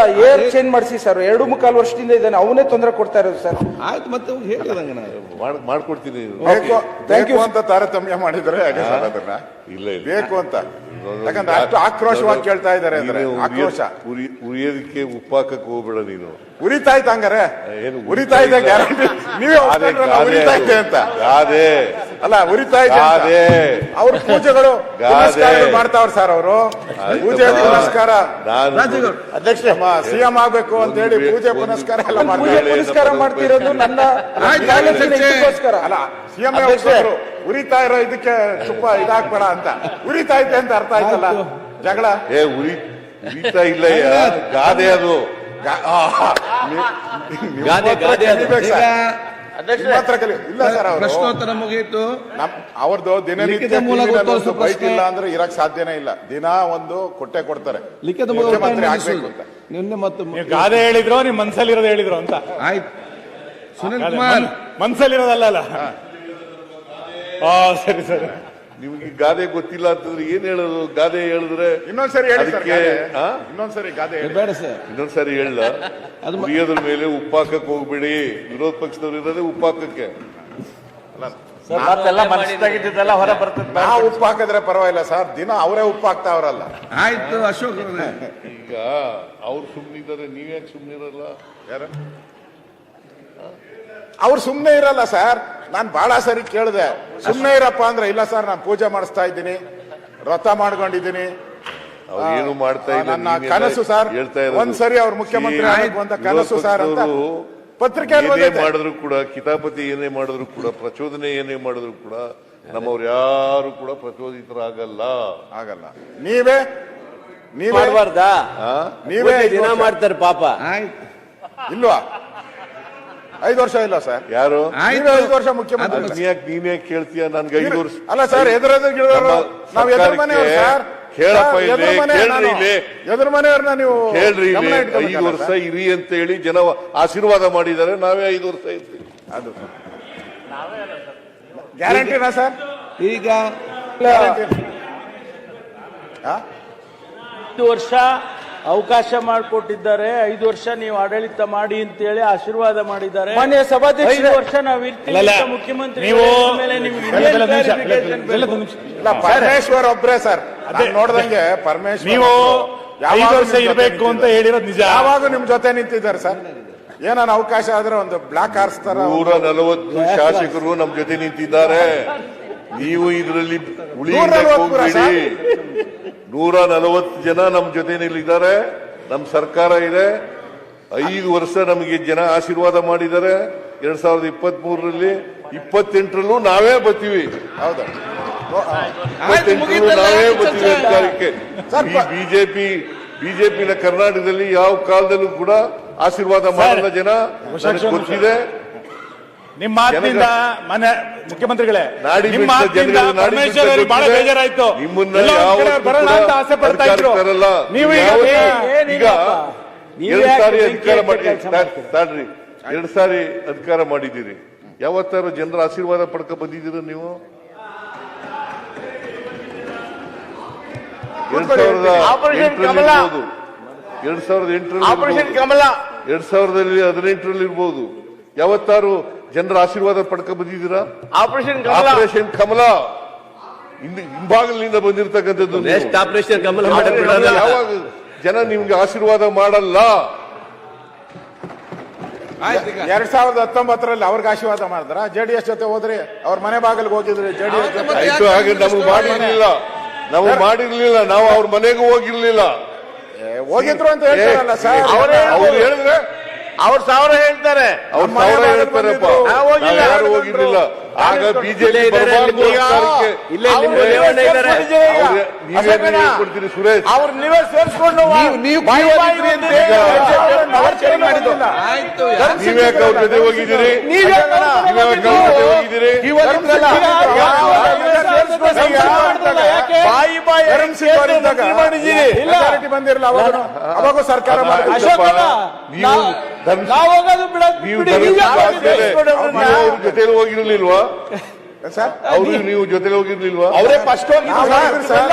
Air change ಮಾಡಿಸಿ sir, 2.25 ವರ್ಷದಿಂದ ಇದ್ದಾನೆ, ಅವನೇ ತೊಂದರೆ ಕೊಡ್ತಾ ಇರೋದು ಸರ್. ಆಯ್ತು, ಮತ್ತೆ ಹೇಳಿದಂಗ ಮಾಡ್ಕೊಡ್ತೀನಿ. ಥ್ಯಾಂಕ್ ಯು ಅಂತ ತಾರತಮ್ಯ ಮಾಡಿದ್ರೆ ಅದನ್ನ ಇಲ್ಲ ಬೇಕು ಅಂತ, ಯಾಕಂದ್ರೆ ಅಷ್ಟು ಆಕ್ರೋಶವಾಗಿ ಕೇಳ್ತಾ ಇದ್ದಾರೆ ಅಂದ್ರೆ ಆಕ್ರೋಶ. ಉರಿಯೋದಕ್ಕೆ ಉಪ್ಪಾಕಕ್ಕೆ ಹೋಗ್ಬೇಡ ನೀನು. ಉರಿತಾ ಇತ್ತು ಹಂಗಾರೆ, ಉರಿತಾ ಇದೆ ಗ್ಯಾರಂಟಿ. ನೀವೇ ಉರಿತಾ ಇದೆ ಅಂತ. ಗಾದೆ ಅಲ್ಲ, ಉರಿತಾ ಇದೆ ಅವ್ರ ಪೂಜೆಗಳು ಮಾಡ್ತಾವ್ರ ಸರ್. ಅವರು ಪೂಜೆ ಪುನಸ್ಕಾರ, ಅಧ್ಯಕ್ಷ ಸಿಎಂ ಆಗ್ಬೇಕು ಅಂತ ಹೇಳಿ ಪೂಜೆ ಪುನಸ್ಕಾರ ಎಲ್ಲ ಪುನಸ್ಕಾರ ಮಾಡ್ತಿರೋದು ನನ್ನ ಅಲ್ಲ. ಸಿಎಂ ಉರಿತಾ ಇರೋ ಇದಕ್ಕೆ ತುಪ್ಪ ಇದಾಕ್ಬೇಡ ಅಂತ. ಉರಿತಾ ಐತೆ ಅಂತ ಅರ್ಥ ಆಯ್ತಲ್ಲ ಜಗಳ. ಉರಿತಾ ಇಲ್ಲ, ಗಾದೆ ಅದು. ಇಲ್ಲ ಸರ್, ಪ್ರಶ್ನೋತ್ತರ ಮುಗಿಯಿತು. ಅವ್ರದ್ದು ದಿನನಿತ್ಯ ಬೈಕ್ ಇಲ್ಲ ಅಂದ್ರೆ ಇರಕ್ ಸಾಧ್ಯನೇ ಇಲ್ಲ. ದಿನ ಒಂದು ಕೊಟ್ಟೆ ಕೊಡ್ತಾರೆ ಲಿಖಿತ ಮುಖ್ಯಮಂತ್ರಿ ಆಗ್ಬೇಕು ಅಂತ. ನಿನ್ನೆ ಮತ್ತು ಗಾದೆ ಹೇಳಿದ್ರು, ನಿಮ್ ಮನ್ಸಲ್ಲಿರೋದು ಹೇಳಿದ್ರು ಅಂತ. ಆಯ್ತು, ಸುನಿಲ್ ಕುಮಾರ್ ಮನ್ಸಲ್ಲಿರೋದಲ್ಲ. ಸರಿ ಸರಿ. ನಿಮ್ಗೆ ಗಾದೆ ಗೊತ್ತಿಲ್ಲ ಅಂತಂದ್ರೆ ಏನ್ ಹೇಳೋದು? ಗಾದೆ ಹೇಳಿದ್ರೆ ಇನ್ನೊಂದ್ಸರಿ ಹೇಳಿ ಸರ್, ಅದಕ್ಕೆ ಇನ್ನೊಂದ್ಸರಿ ಗಾದೆ ಬೇಡ ಸರ್, ಇನ್ನೊಂದ್ಸರಿ ಹೇಳ. ಉರಿಯೋದ್ರ ಮೇಲೆ ಉಪ್ಪಾಕಕ್ಕೆ ಹೋಗ್ಬೇಡಿ. ವಿರೋಧ ಪಕ್ಷದವ್ರು ಇರೋದೇ ಉಪ್ಪಾಕಕ್ಕೆ. ಹೊರ ಬರ್ತದೆ. ನಾವು ಉಪ್ಪು ಹಾಕಿದ್ರೆ ಪರವಾಗಿಲ್ಲ ಸರ್, ದಿನ ಅವರೇ ಉಪ್ಪು ಹಾಕ್ತಾವ್ರಲ್ಲ. ಆಯ್ತು ಅಶೋಕ್. ಈಗ ಅವ್ರು ಸುಮ್ನಿದ್ದಾರೆ, ನೀವ್ಯಾಕೆ ಸುಮ್ನಿರಲ್ಲ? ಯಾರ ಅವ್ರು ಸುಮ್ನೆ ಇರಲ್ಲ ಸರ್. ನಾನ್ ಬಹಳ ಸರಿ ಕೇಳಿದೆ, ಸುಮ್ನೆ ಇರಪ್ಪ ಅಂದ್ರೆ ಇಲ್ಲ ಸರ್, ನಾನು ಪೂಜೆ ಮಾಡಿಸ್ತಾ ಇದ್ದೀನಿ, ವ್ರತ ಮಾಡ್ಕೊಂಡಿದ್ದೀನಿ, ಏನು ಮಾಡ್ತಾ ಇಲ್ಲ. ನನ್ನ ಕನಸು ಸರ್, ಒಂದ್ಸರಿ ಅವ್ರು ಮುಖ್ಯಮಂತ್ರಿ ಆಗಬೇಕು ಅಂತ ಕನಸು ಸರ್ ಅಂತ ಪತ್ರಿಕೆ ಮಾಡಿದ್ರು ಕೂಡ, ಕಿತಾಪತಿ ಏನೇ ಮಾಡಿದ್ರು ಕೂಡ, ಪ್ರಚೋದನೆ ಏನೇ ಮಾಡಿದ್ರು ಕೂಡ ನಮ್ಮವ್ರು ಯಾರು ಕೂಡ ಪ್ರಚೋದಿತರಾಗಲ್ಲ. ಆಗಲ್ಲ. ನೀವೇ ಮಾಡಬಾರ್ದಾ? ನೀವೇ ದಿನ ಮಾಡ್ತಾರೆ ಪಾಪ. ಆಯ್ತು, ಇಲ್ವಾ? 5 ವರ್ಷ ಇಲ್ಲ ಸರ್. ಯಾರು 5 ವರ್ಷ ಮುಖ್ಯಮಂತ್ರಿ. ನೀನೇ ಕೇಳ್ತೀಯ? ನನ್ಗೆ 5 ವರ್ಷ ಅಲ್ಲ ಸರ್, ನಾವು ಎದುರು ಮನೆಯವರು ಸರ್. ಕೇಳಪ್ಪ, ಇಲ್ಲಿ ಎದುರು ಮನೆಯವ್ರನ್ನ ನೀವು ಕೇಳ್ರಿ. 5 ವರ್ಷ ಇರಿ ಅಂತ ಹೇಳಿ ಜನ ಆಶೀರ್ವಾದ ಮಾಡಿದ್ದಾರೆ. ನಾವೇ 5 ವರ್ಷ ಇರ್ತೀವಿ. ಅದು ಗ್ಯಾರಂಟಿನಾ ಸರ್? ಈಗ 5 ವರ್ಷ ಅವಕಾಶ ಮಾಡಿಕೊಟ್ಟಿದ್ದಾರೆ. 5 ವರ್ಷ ನೀವು ಆಡಳಿತ ಮಾಡಿ ಅಂತ ಹೇಳಿ ಆಶೀರ್ವಾದ ಮಾಡಿದ್ದಾರೆ. ಮಾನ್ಯ ಸಭಾಧ್ಯಕ್ಷ, 5 ವರ್ಷ ನಾವು ಇರ್ತೀವಿ ಮುಖ್ಯಮಂತ್ರಿ ಮೇಲೆ ಪರಮೇಶ್ವರ್ ಒಬ್ರೇ ಸರ್ ನೋಡ್ದಂಗೆ. ಪರಮೇಶ್ವರ್ ನೀವು 5 ವರ್ಷ ಇರಬೇಕು ಅಂತ ಹೇಳಿರೋದು ನಿಜ. ಯಾವಾಗ ನಿಮ್ ಜೊತೆ ನಿಂತಿದ್ದಾರೆ ಸರ್. ಏನಾನ ಅವಕಾಶ ಆದ್ರೆ ಒಂದು ಬ್ಲಾಕ್ ಹಾರಿಸ್ತಾರ. 140 ಶಾಸಕರು ನಮ್ ಜೊತೆ ನಿಂತಿದ್ದಾರೆ. ನೀವು ಇದರಲ್ಲಿ ಉಳಿಯಬೇಡಿ. 140 ಜನ ನಮ್ ಜೊತೆನಲ್ಲಿದ್ದಾರೆ. ನಮ್ ಸರ್ಕಾರ ಇದೆ. 5 ವರ್ಷ ನಮಗೆ ಜನ ಆಶೀರ್ವಾದ ಮಾಡಿದ್ದಾರೆ. 2023ರಲ್ಲಿ 28ರಲ್ಲೂ ನಾವೇ ಬರ್ತೀವಿ. ಹೌದಾ? 28ರಲ್ಲೂ ನಾವೇ ಬರ್ತೀವಿ ಅಧಿಕಾರಕ್ಕೆ. ಬಿಜೆಪಿನ ಕರ್ನಾಟಕದಲ್ಲಿ ಯಾವ ಕಾಲದಲ್ಲೂ ಕೂಡ ಆಶೀರ್ವಾದ ಮಾಡಲ್ಲ ಜನ. ಗೊತ್ತಿದೆ. ನಿಮ್ಮ ಮಾತಿನಿಂದ ಮನೆ ಮುಖ್ಯಮಂತ್ರಿಗಳೇ, ನಾಡಿ ಬಹಳ ಬೇಜಾರಾಯ್ತು. ನಿಮ್ಮನ್ನ ಬರೋಣ ಅಂತ ಆಸೆ ಪಡ್ತಾ ಇದ್ರು. ನೀವು ಈಗ 2 ಸಾರಿ ಅಧಿಕಾರ ಮಾಡಿ ತಾಡ್ರಿ, 2 ಸಾರಿ ಅಧಿಕಾರ ಮಾಡಿದ್ದೀರಿ. ಯಾವತ್ತಾರು ಜನರ ಆಶೀರ್ವಾದ ಪಡ್ಕ ಬಂದಿದ್ದೀರ ನೀವು? 2008ರಲ್ಲಿ 2018ರಲ್ಲಿ ಇರ್ಬೋದು. ಯಾವತ್ತಾರು ಜನರ ಆಶೀರ್ವಾದ ಪಡ್ಕ ಬಂದಿದ್ದೀರಾ? ಆಪರೇಷನ್ ಕಮಲ ಹಿಂಭಾಗಲಿನಿಂದ ಬಂದಿರತಕ್ಕಂಥದ್ದು. ಆಪರೇಷನ್ ಕಮಲ ಯಾವಾಗ ಜನ ನಿಮ್ಗೆ ಆಶೀರ್ವಾದ ಮಾಡಲ್ಲ? 2019ರಲ್ಲಿ ಅವ್ರಿಗೆ ಆಶೀರ್ವಾದ ಮಾಡಿದ್ರ? JDS ಜೊತೆ ಹೋದ್ರಿ, ಅವ್ರ ಮನೆ ಬಾಗಿಲಿಗೆ ಹೋಗಿದ್ರಿ JDS ಜೊತೆ. ಆಯ್ತು, ಹಾಗೆ ನಮಗೆ ಮಾಡಿರ್ಲಿಲ್ಲ. ನಾವು ಅವ್ರ ಮನೆಗೂ ಹೋಗಿರ್ಲಿಲ್ಲ. ಹೋಗಿದ್ರು ಅಂತ ಹೇಳ್ತಾರಲ್ಲ ಸರ್. ಅವ್ರು ಹೇಳಿದ್ರೆ ಅವ್ರ 1000 ಹೇಳ್ತಾರೆ, ಅವ್ರು 1000 ಹೇಳ್ತಾರಪ್ಪ. ಯಾರು ಹೋಗಿರ್ಲಿಲ್ಲ. ಆಗ ಬಿಜೆಪಿ ಕೊಡ್ತೀರಿ ಸುರೇಶ್. ಅವ್ರು ನೀವೇ ಸೇರಿಸ್ಕೊಂಡು ನೀವ್ಯಾಕೆ ಅವ್ರ ಜೊತೆ ಹೋಗಿದ್ದೀರಿ? ಬಂದಿರಲ್ಲ ಅವಾಗ ಸರ್ಕಾರ ಜೊತೆ ಹೋಗಿರ್ಲಿಲ್ವಾ? ಸರ್ ಅವ್ರು ನೀವು ಜೊತೆಲಿ ಹೋಗಿರ್ಲಿಲ್ವಾ? ಅವರೇ ಫಸ್ಟ್ ಹೋಗಿ ನಾವು ಮಾಡಿದ್ರು ಸರ್.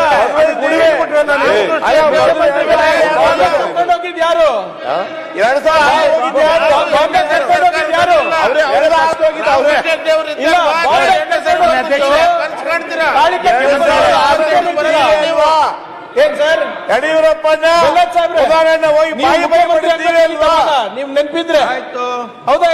ಯಾರು 2000 ಏನ್ ಸರ್ ಯಡಿಯೂರಪ್ಪನ ಹೋಗಿ ಬಾಯಿ ಬಾಯಿ ನೀವು ನೆನಪಿದ್ರೆ ಹೌದಾ?